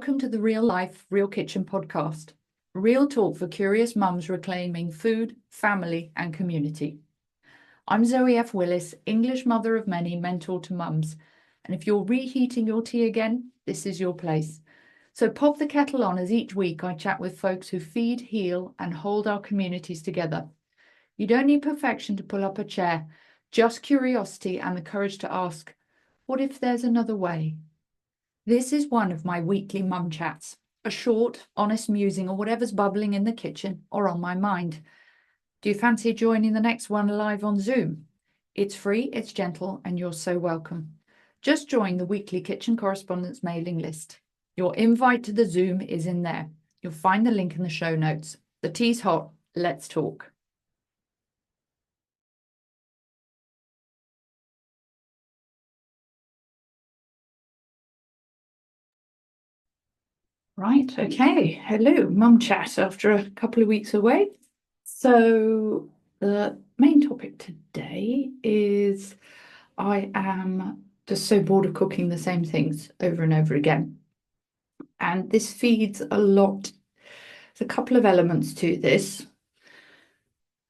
Welcome to the Real Life, Real Kitchen podcast. Real talk for curious mums reclaiming food, family and community. I'm Zoë F. Willis, English mother of many, mentor to mums. And if you're reheating your tea again, this is your place. So pop the kettle on as each week I chat with folks who feed, heal and hold our communities together. You don't need perfection to pull up a chair, just curiosity and the courage to ask, what if there's another way? This is one of my weekly mum chats, a short, honest musing or whatever's bubbling in the kitchen or on my mind. Do you fancy joining the next one live on Zoom? It's free, it's gentle, and you're so welcome. Just join the weekly kitchen correspondence mailing list. Your invite to the Zoom is in there. You'll find the link in the show notes. The tea's hot. Let's talk. Right, okay. Hello, mum chat after a couple of weeks away. So the main topic today is I am just so bored of cooking the same things over and over again. And this feeds a lot. There's a couple of elements to this.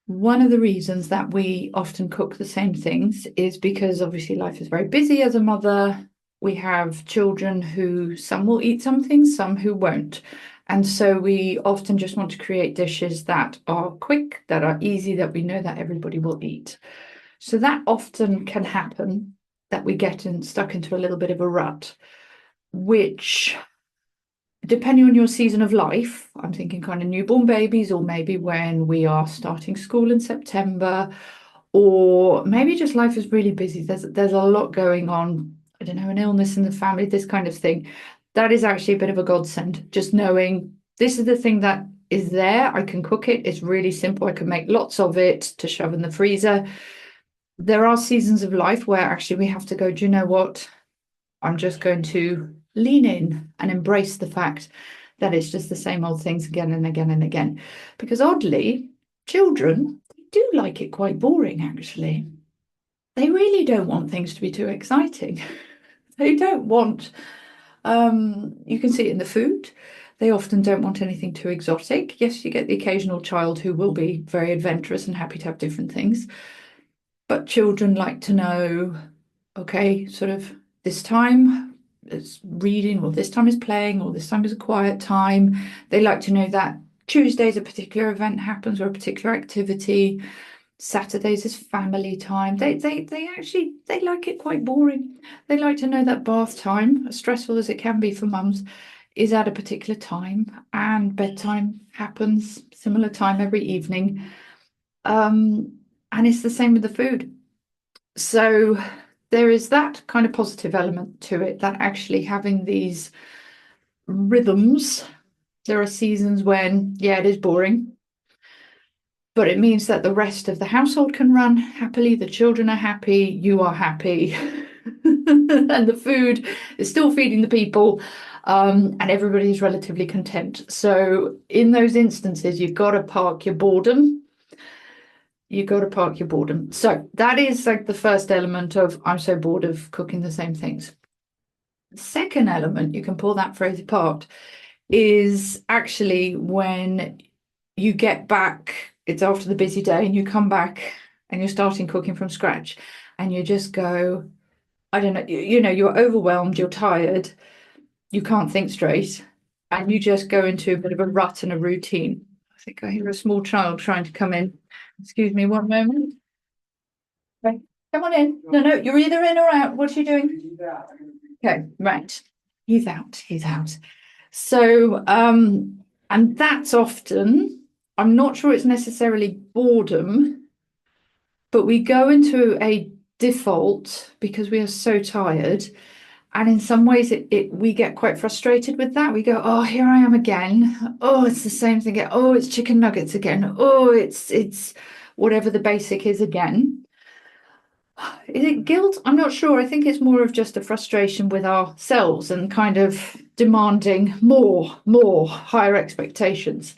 One of the reasons that we often cook the same things is because obviously life is very busy as a mother. We have children who some will eat some things, some who won't. And so we often just want to create dishes that are quick, that are easy, that we know that everybody will eat. So that often can happen, that we get stuck into a little bit of a rut, which, depending on your season of life, I'm thinking kind of newborn babies, or maybe when we are starting school in September, or maybe just life is really busy. There's a lot going on. I don't know, an illness in the family, this kind of thing. That is actually a bit of a godsend. Just knowing this is the thing that is there. I can cook it. It's really simple. I can make lots of it to shove in the freezer. There are seasons of life where actually we have to go, do you know what? I'm just going to lean in and embrace the fact that it's just the same old things again and again and again. Because oddly, children do like it quite boring, actually. They really don't want things to be too exciting. They don't want, you can see it in the food. They often don't want anything too exotic. Yes, you get the occasional child who will be very adventurous and happy to have different things. But children like to know, okay, sort of this time is reading, or this time is playing, or this time is a quiet time. They like to know that Tuesdays a particular event happens or a particular activity. Saturdays is family time. They like it quite boring. They like to know that bath time, as stressful as it can be for mums, is at a particular time, and bedtime happens similar time every evening. And it's the same with the food. So there is that kind of positive element to it, that actually having these rhythms. There are seasons when, yeah, it is boring, but it means that the rest of the household can run happily, the children are happy, you are happy, and the food is still feeding the people, and everybody is relatively content. So in those instances, you've got to park your boredom. You've got to park your boredom. So that is like the first element of I'm so bored of cooking the same things. The second element, you can pull that phrase apart, is actually when you get back, it's after the busy day, and you come back and you're starting cooking from scratch, and you just go, I don't know, you're overwhelmed, you're tired, you can't think straight, and you just go into a bit of a rut and a routine. I think I hear a small child trying to come in. Excuse me one moment. Okay, come on in. No, you're either in or out. What are you doing? Okay, right. He's out. So, and that's often, I'm not sure it's necessarily boredom, but we go into a default because we are so tired. And in some ways, we get quite frustrated with that. We go, oh, here I am again. Oh, it's the same thing again. Oh, it's chicken nuggets again. Oh, it's whatever the basic is again. Is it guilt? I'm not sure. I think it's more of just a frustration with ourselves and kind of demanding more, higher expectations.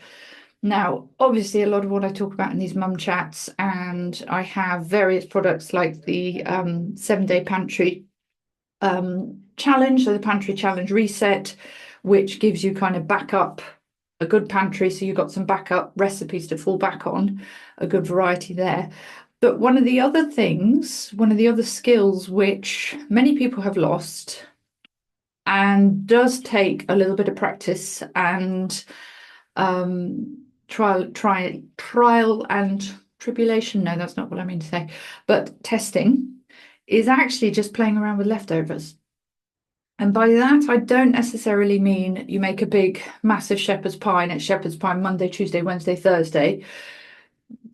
Now, obviously, a lot of what I talk about in these mum chats, and I have various products like the 7-day Pantry challenge, so the Pantry challenge reset, which gives you kind of backup, a good pantry. So you've got some backup recipes to fall back on, a good variety there. But one of the other skills which many people have lost and does take a little bit of practice and trial and tribulation. No, that's not what I mean to say. But testing is actually just playing around with leftovers. And by that, I don't necessarily mean you make a big, massive shepherd's pie and it's shepherd's pie Monday, Tuesday, Wednesday, Thursday.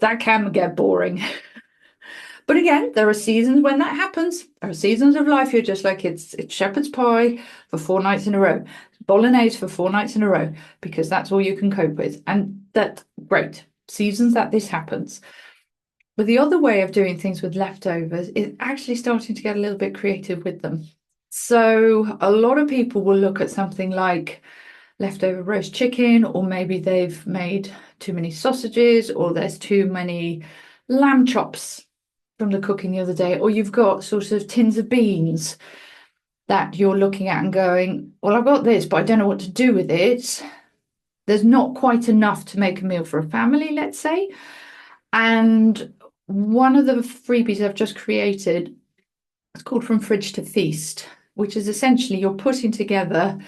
That can get boring. But again, there are seasons when that happens. There are seasons of life you're just like, it's shepherd's pie for 4 nights in a row, bolognese for 4 nights in a row, because that's all you can cope with. And that's great. Seasons that this happens. But the other way of doing things with leftovers is actually starting to get a little bit creative with them. So a lot of people will look at something like leftover roast chicken, or maybe they've made too many sausages, or there's too many lamb chops from the cooking the other day, or you've got sort of tins of beans that you're looking at and going, well, I've got this, but I don't know what to do with it. There's not quite enough to make a meal for a family, let's say. And one of the freebies I've just created, it's called From Fridge to Feast, which is essentially you're putting together,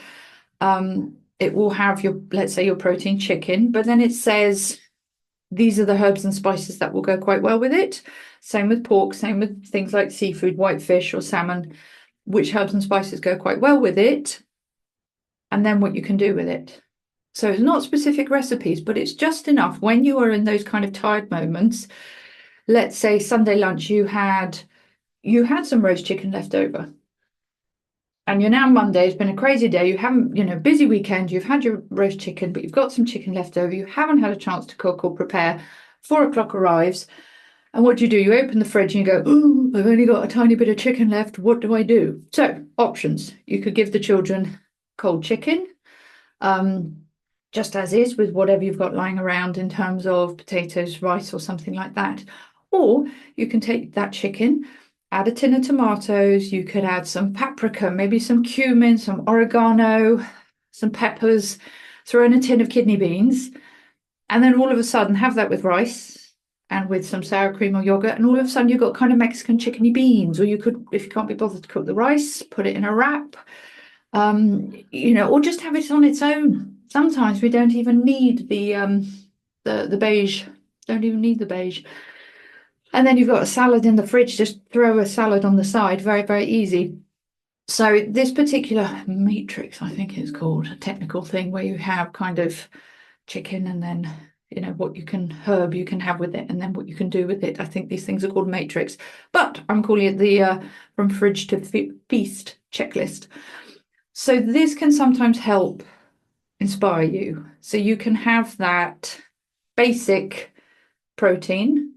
it will have your, let's say, your protein chicken, but then it says, these are the herbs and spices that will go quite well with it. Same with pork, same with things like seafood, white fish or salmon, which herbs and spices go quite well with it, and then what you can do with it. So it's not specific recipes, but it's just enough when you are in those kind of tired moments. Let's say Sunday lunch, you had some roast chicken left over. And you're now Monday, it's been a crazy day, you haven't, busy weekend, you've had your roast chicken, but you've got some chicken left over, you haven't had a chance to cook or prepare. 4 o'clock arrives, and what do? You open the fridge and you go, oh, I've only got a tiny bit of chicken left, what do I do? So, options. You could give the children cold chicken, just as is, with whatever you've got lying around in terms of potatoes, rice, or something like that. Or you can take that chicken, add a tin of tomatoes, you could add some paprika, maybe some cumin, some oregano, some peppers, throw in a tin of kidney beans, and then all of a sudden have that with rice and with some sour cream or yogurt, and all of a sudden you've got kind of Mexican chickeny beans. Or you could, if you can't be bothered to cook the rice, put it in a wrap, or just have it on its own. Sometimes we don't even need the beige, don't even need the beige. And then you've got a salad in the fridge, just throw a salad on the side, very, very easy. So this particular matrix, I think it's called, a technical thing where you have kind of chicken and then, what herb you can have with it and then what you can do with it. I think these things are called matrix, but I'm calling it the From Fridge to Feast checklist. So this can sometimes help inspire you. So you can have that basic protein,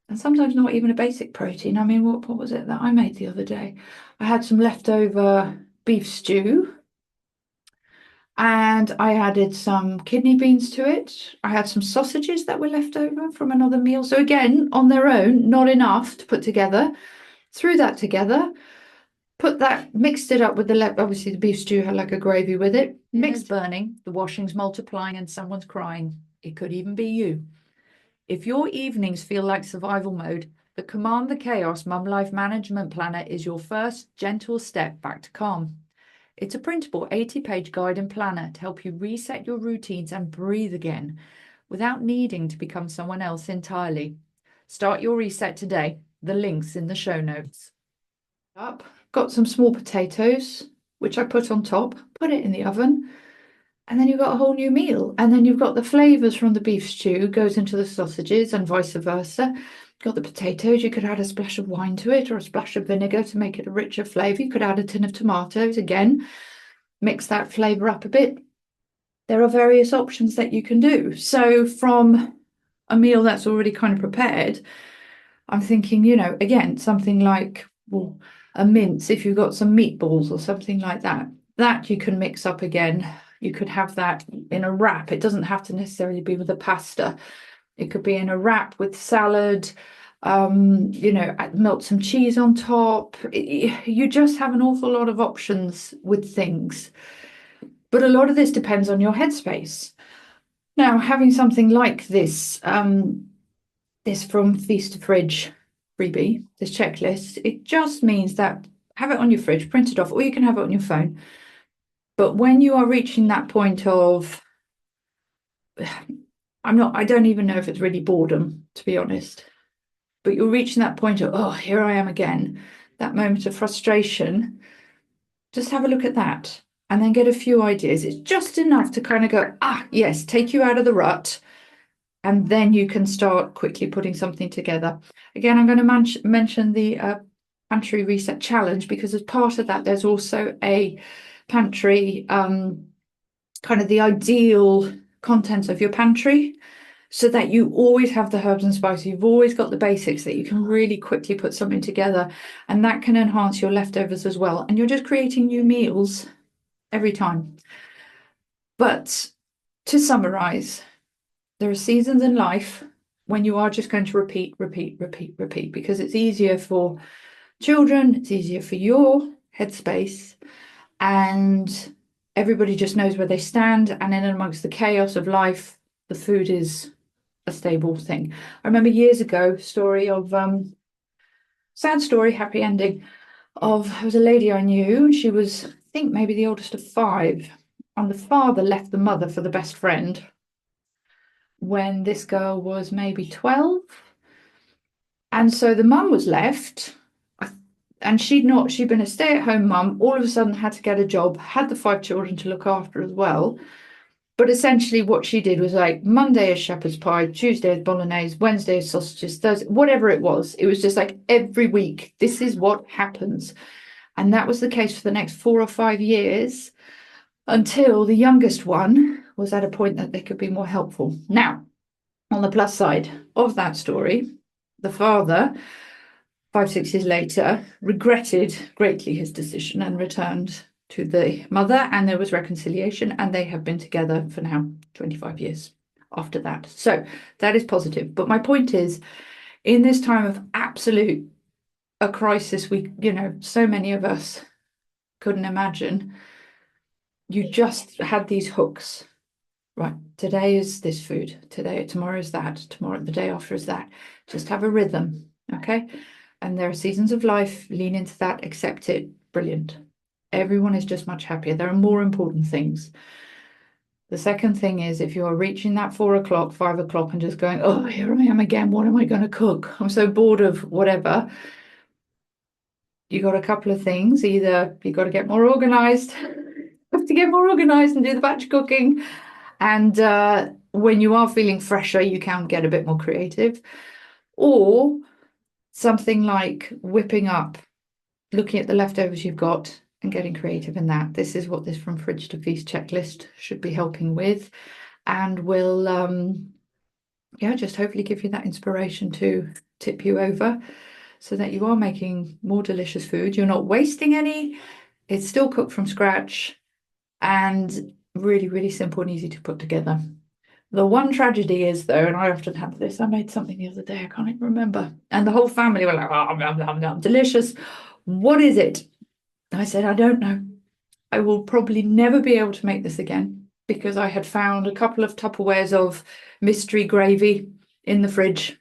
and sometimes not even a basic protein. I mean, what was it that I made the other day? I had some leftover beef stew and I added some kidney beans to it. I had some sausages that were left over from another meal. So again, on their own, not enough to put together. Threw that together, mixed it up with obviously the beef stew had like a gravy with it. Mix burning, the washing's multiplying and someone's crying. It could even be you. If your evenings feel like survival mode, the Command the Chaos Mum Life Management Planner is your first gentle step back to calm. It's a printable 80-page guide and planner to help you reset your routines and breathe again without needing to become someone else entirely. Start your reset today. The link's in the show notes. Got some small potatoes, which I put on top, put it in the oven. And then you've got a whole new meal. And then you've got the flavours from the beef stew goes into the sausages and vice versa. Got the potatoes, you could add a splash of wine to it or a splash of vinegar to make it a richer flavour. You could add a tin of tomatoes, again, mix that flavour up a bit. There are various options that you can do. So from a meal that's already kind of prepared, I'm thinking, again, something like a mince, if you've got some meatballs or something like that, that you can mix up again. You could have that in a wrap. It doesn't have to necessarily be with a pasta. It could be in a wrap with salad, melt some cheese on top. You just have an awful lot of options with things. But a lot of this depends on your headspace. Now, having something like this, this from Feast to Fridge freebie, this checklist, it just means that have it on your fridge, print it off, or you can have it on your phone. But when you are reaching that point of, I don't even know if it's really boredom, to be honest, but you're reaching that point of, oh, here I am again, that moment of frustration, just have a look at that and then get a few ideas. It's just enough to kind of go, yes, take you out of the rut. And then you can start quickly putting something together. Again, I'm going to mention the Pantry Reset Challenge, because as part of that, there's also a pantry, kind of the ideal contents of your pantry, so that you always have the herbs and spices. You've always got the basics that you can really quickly put something together, and that can enhance your leftovers as well. And you're just creating new meals every time. But to summarize, there are seasons in life when you are just going to repeat, because it's easier for children, it's easier for your headspace, and everybody just knows where they stand. And in amongst the chaos of life, the food is a stable thing. I remember years ago, story of sad story, happy ending, of there was a lady I knew. She was, I think, maybe the oldest of 5, and the father left the mother for the best friend when this girl was maybe 12. And so the mum was left, and she'd been a stay-at-home mum, all of a sudden had to get a job, had the 5 children to look after as well. But essentially what she did was like Monday is shepherd's pie, Tuesday is bolognese, Wednesday is sausages, Thursday, whatever it was. It was just like every week, this is what happens. And that was the case for the next 4 or 5 years, until the youngest one was at a point that they could be more helpful. Now, on the plus side of that story, the father, 5, 6 years later, regretted greatly his decision and returned to the mother, and there was reconciliation, and they have been together for now 25 years after that. So that is positive. But my point is, in this time of absolute a crisis, so many of us couldn't imagine, you just had these hooks. Right, today is this food, tomorrow is that, tomorrow, the day after is that. Just have a rhythm, okay? And there are seasons of life, lean into that, accept it, brilliant. Everyone is just much happier. There are more important things. The second thing is, if you are reaching that 4 o'clock, 5 o'clock and just going, oh, here I am again, what am I going to cook? I'm so bored of whatever. You got a couple of things. Either you got to get more organized, have to get more organized and do the batch cooking. And when you are feeling fresher, you can get a bit more creative. Or something like whipping up, looking at the leftovers you've got and getting creative in that. This is what this From Fridge to Feast checklist should be helping with, and will just hopefully give you that inspiration to tip you over, so that you are making more delicious food. You're not wasting any. It's still cooked from scratch and really, really simple and easy to put together. The one tragedy is, though, and I often have this, I made something the other day, I can't even remember, and the whole family were like, oh, delicious. What is it? I said, I don't know. I will probably never be able to make this again, because I had found a couple of Tupperwares of mystery gravy in the fridge,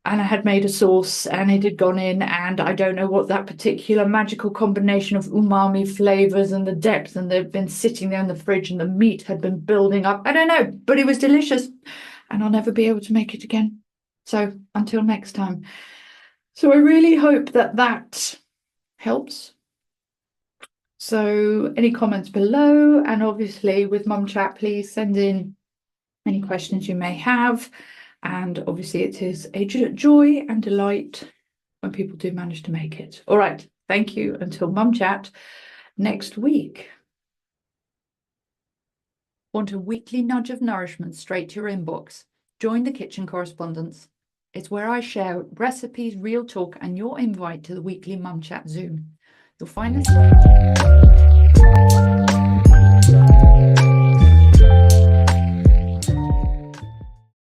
and I had made a sauce and it had gone in, and I don't know what that particular magical combination of umami flavors and the depth, and they've been sitting there in the fridge and the meat had been building up. I don't know, but it was delicious, and I'll never be able to make it again. So until next time. So I really hope that that helps. So any comments below, and obviously with Mum Chat, please send in any questions you may have. And obviously it is a joy and delight when people do manage to make it. All right, thank you. Until Mum Chat next week. Want a weekly nudge of nourishment straight to your inbox? Join the Kitchen Correspondence. It's where I share recipes, real talk, and your invite to the weekly Mum Chat Zoom. You'll find us